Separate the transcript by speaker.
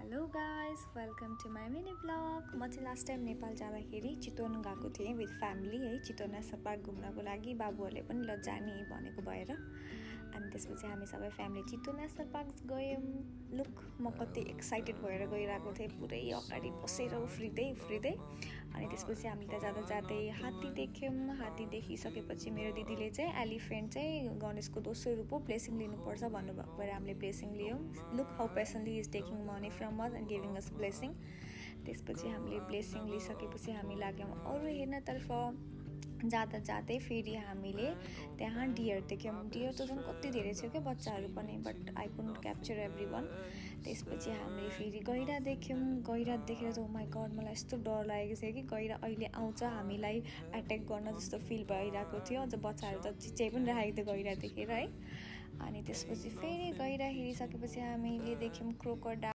Speaker 1: Hello guys, welcome to my mini blog. म चाहिँ last time Nepal जाँदाखेरि चितवन गएको थिएँ विथ फ्यामिली है, चितवन नेसनल पार्क घुम्नको लागि। बाबुहरूले पनि ल जाने भनेको भएर अनि त्यसपछि हामी सबै फ्यामिली चितवन नेसनल पार्क गयौँ। लुक, म कति एक्साइटेड भएर गइरहेको थिएँ, पुरै अगाडि बसेर उफ्रिँदै अनि त्यसपछि हामी त जाँदा जाँदै हात्ती देख्यौँ। हात्ती देखिसकेपछि मेरो दिदीले चाहिँ एलिफेन्ट चाहिँ गणेशको दोस्रो रूप हो, ब्लेसिङ लिनुपर्छ भन्नुभएको भएर हामीले ब्लेसिङ लियौँ। Look how patiently is taking money from us and giving us blessing. त्यसपछि हामीले ब्लेसिङ लिइसकेपछि हामी लाग्यौँ अरू हेर्नतर्फ। जाँदा जाँदै फेरि हामीले त्यहाँ डियर देख्यौँ। डियर त झन् कति धेरै थियो क्या, बच्चाहरू पनि, but I couldn't capture every one. त्यसपछि हामीले फेरि गैँडा देख्यौँ। गैँडा देखेर त माई गड, मलाई यस्तो डर लागेको थियो कि गैँडा अहिले आउँछ हामीलाई एट्याक गर्न जस्तो फिल भइरहेको थियो। अझ बच्चाहरू त चिच्याइ पनि राखेको थियो गैँडा देखेर है। अनि त्यसपछि फेरि गैँडा हेरिसकेपछि हामीले देख्यौँ क्रोकोडाइल।